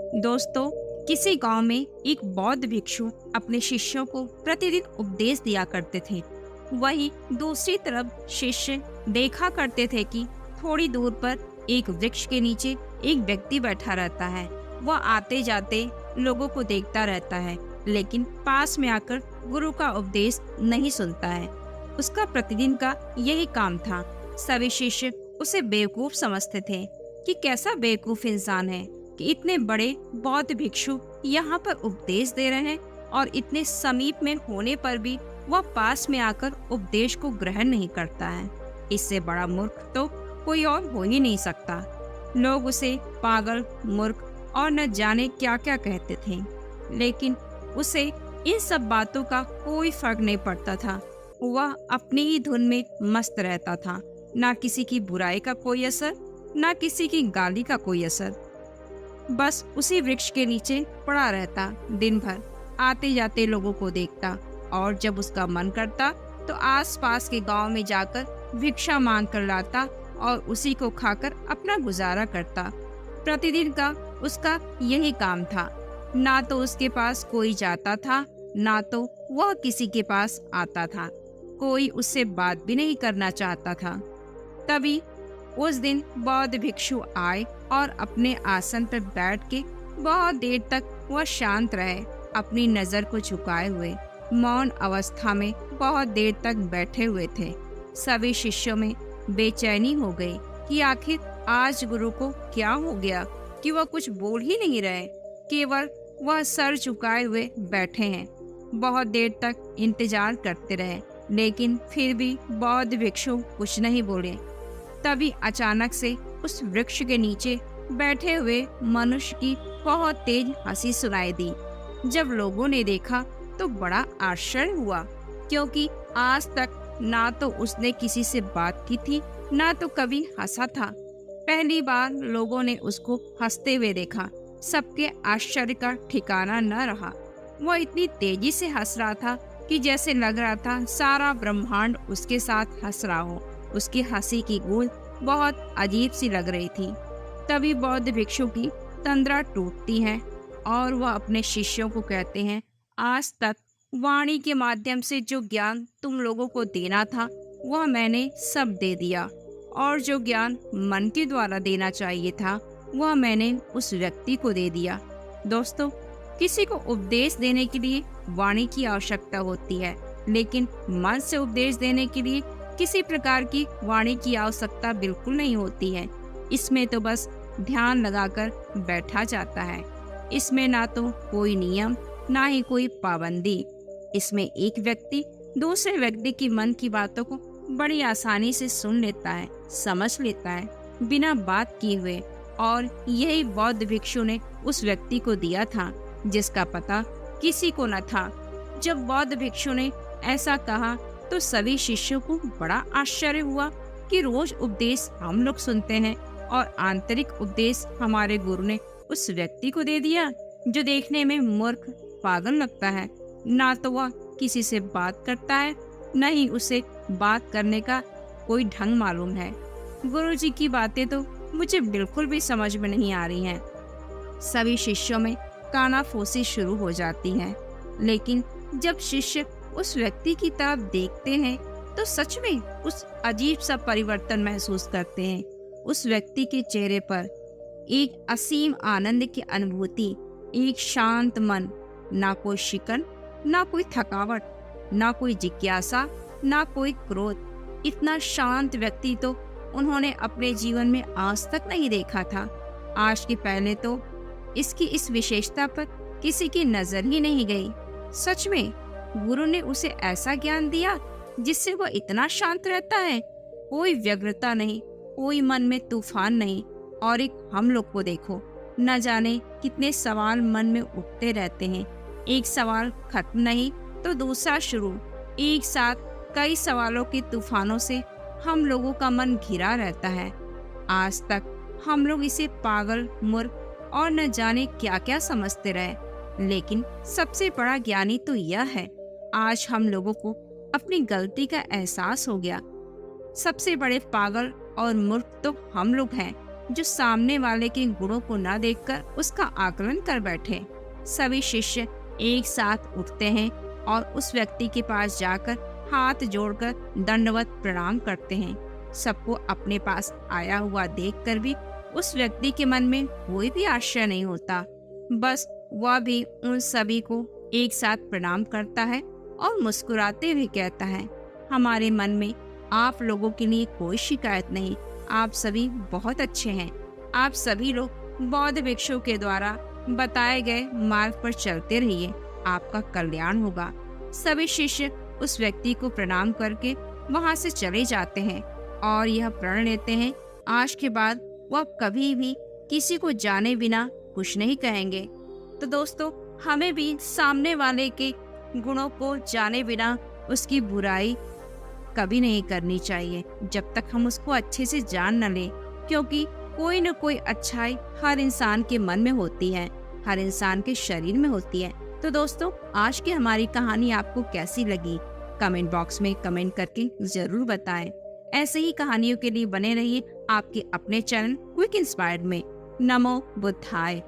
दोस्तों, किसी गांव में एक बौद्ध भिक्षु अपने शिष्यों को प्रतिदिन उपदेश दिया करते थे। वहीं दूसरी तरफ शिष्य देखा करते थे कि थोड़ी दूर पर एक वृक्ष के नीचे एक व्यक्ति बैठा रहता है। वह आते जाते लोगों को देखता रहता है, लेकिन पास में आकर गुरु का उपदेश नहीं सुनता है। उसका प्रतिदिन का यही काम था। सभी शिष्य उसे बेवकूफ समझते थे कि कैसा बेवकूफ इंसान है कि इतने बड़े बौद्ध भिक्षु यहाँ पर उपदेश दे रहे हैं और इतने समीप में होने पर भी वह पास में आकर उपदेश को ग्रहण नहीं करता है। इससे बड़ा मूर्ख तो कोई और हो ही नहीं सकता। लोग उसे पागल, मूर्ख और न जाने क्या क्या कहते थे, लेकिन उसे इन सब बातों का कोई फर्क नहीं पड़ता था। वह अपनी ही धुन में मस्त रहता था। ना किसी की बुराई का कोई असर, ना किसी की गाली का कोई असर। बस उसी वृक्ष के नीचे पड़ा रहता, दिन भर आते जाते लोगों को देखता और जब उसका मन करता तो आसपास के गांव में जाकर भिक्षा मांग कर लाता और उसी को खाकर अपना गुजारा करता। प्रतिदिन का उसका यही काम था। ना तो उसके पास कोई जाता था, ना तो वह किसी के पास आता था। कोई उससे बात भी नहीं करना चाहता था। तभी उस दिन बौद्ध भिक्षु आए और अपने आसन पर बैठ के बहुत देर तक वह शांत रहे, अपनी नजर को झुकाए हुए मौन अवस्था में बहुत देर तक बैठे हुए थे। सभी शिष्यों में बेचैनी हो गई कि आखिर आज गुरु को क्या हो गया कि वह कुछ बोल ही नहीं रहे, केवल वह सर झुकाए हुए बैठे हैं। बहुत देर तक इंतजार करते रहे, लेकिन फिर भी बौद्ध भिक्षु कुछ नहीं बोले। तभी अचानक से उस वृक्ष के नीचे बैठे हुए मनुष्य की बहुत तेज हंसी सुनाई दी। जब लोगों ने देखा तो बड़ा आश्चर्य हुआ, क्योंकि आज तक ना तो उसने किसी से बात की थी, ना तो कभी हंसा था। पहली बार लोगों ने उसको हंसते हुए देखा। सबके आश्चर्य का ठिकाना न रहा। वह इतनी तेजी से हंस रहा था कि जैसे लग रहा था सारा ब्रह्मांड उसके साथ हंस रहा हो। उसकी हंसी की गूंज बहुत अजीब सी लग रही थी। तभी बौद्ध भिक्षु की तंद्रा टूटती है और वह अपने शिष्यों को कहते हैं, आज तक वाणी के माध्यम से जो ज्ञान तुम लोगों को देना था वह मैंने सब दे दिया, और जो ज्ञान मन के द्वारा देना चाहिए था वह मैंने उस व्यक्ति को दे दिया। दोस्तों, किसी को उपदेश देने के लिए वाणी की आवश्यकता होती है, लेकिन मन से उपदेश देने के लिए किसी प्रकार की वाणी की आवश्यकता बिल्कुल नहीं होती है। इसमें तो बस ध्यान लगाकर बैठा जाता है। इसमें ना तो कोई नियम, ना ही कोई पाबंदी। इसमें एक व्यक्ति दूसरे व्यक्ति की मन की बातों को बड़ी आसानी से सुन लेता है, समझ लेता है, बिना बात किए हुए। और यही बौद्ध भिक्षु ने उस व्यक्ति को दिया था, जिसका पता किसी को न था। जब बौद्ध भिक्षु ने ऐसा कहा तो सभी शिष्यों को बड़ा आश्चर्य हुआ कि रोज उपदेश हम लोग सुनते हैं और आंतरिक उपदेश हमारे गुरु ने उस व्यक्ति को दे दिया, जो देखने में मूर्ख, पागल लगता है। ना तो वह किसी से बात करता है, न ही उसे बात करने का कोई ढंग मालूम है। गुरु जी की बातें तो मुझे बिल्कुल भी समझ में नहीं आ रही हैं। सभी शिष्यों में कानाफूसी शुरू हो जाती है, लेकिन जब शिष्य उस व्यक्ति की तरफ देखते हैं तो सच में उस अजीब सा परिवर्तन महसूस करते हैं। उस व्यक्ति के चेहरे पर एक असीम आनंद की अनुभूति, एक शांत मन, ना कोई शिकन, ना कोई थकावट, ना कोई जिज्ञासा, ना कोई क्रोध। इतना शांत व्यक्ति तो उन्होंने अपने जीवन में आज तक नहीं देखा था। आज के पहले तो इसकी इस विशेषता पर किसी की नजर ही नहीं गई। सच में गुरु ने उसे ऐसा ज्ञान दिया जिससे वह इतना शांत रहता है। कोई व्यग्रता नहीं, कोई मन में तूफान नहीं। और एक हम लोग को देखो, न जाने कितने सवाल मन में उठते रहते हैं। एक सवाल खत्म नहीं तो दूसरा शुरू। एक साथ कई सवालों के तूफानों से हम लोगों का मन घिरा रहता है। आज तक हम लोग इसे पागल, मूर्ख और न जाने क्या क्या समझते रहे, लेकिन सबसे बड़ा ज्ञानी तो यह है, आज हम लोगों को अपनी गलती का एहसास हो गया। सबसे बड़े पागल और मूर्ख तो हम लोग हैं, जो सामने वाले के गुणों को न देखकर उसका आकलन कर बैठे। सभी शिष्य एक साथ उठते हैं और उस व्यक्ति के पास जाकर हाथ जोड़कर दंडवत प्रणाम करते हैं। सबको अपने पास आया हुआ देखकर भी उस व्यक्ति के मन में कोई भी आश्चर्य नहीं होता। बस वह भी उन सभी को एक साथ प्रणाम करता है और मुस्कुराते हुए कहता है, हमारे मन में आप लोगों के लिए कोई शिकायत नहीं। आप सभी बहुत अच्छे हैं। आप सभी लोग बौद्ध भिक्षु के द्वारा बताए गए मार्ग पर चलते रहिए, आपका कल्याण होगा। सभी शिष्य उस व्यक्ति को प्रणाम करके वहां से चले जाते हैं और यह प्रण लेते हैं आज के बाद वह कभी भी किसी को जाने बिना कुछ नहीं कहेंगे। तो दोस्तों, हमें भी सामने वाले के गुणों को जाने बिना उसकी बुराई कभी नहीं करनी चाहिए जब तक हम उसको अच्छे से जान न लें, क्योंकि कोई न कोई अच्छाई हर इंसान के मन में होती है, हर इंसान के शरीर में होती है। तो दोस्तों, आज की हमारी कहानी आपको कैसी लगी कमेंट बॉक्स में कमेंट करके जरूर बताएं। ऐसे ही कहानियों के लिए बने रहिए आपके अपने चैनल क्विक इंस्पायर्ड में। नमो बुद्धाय।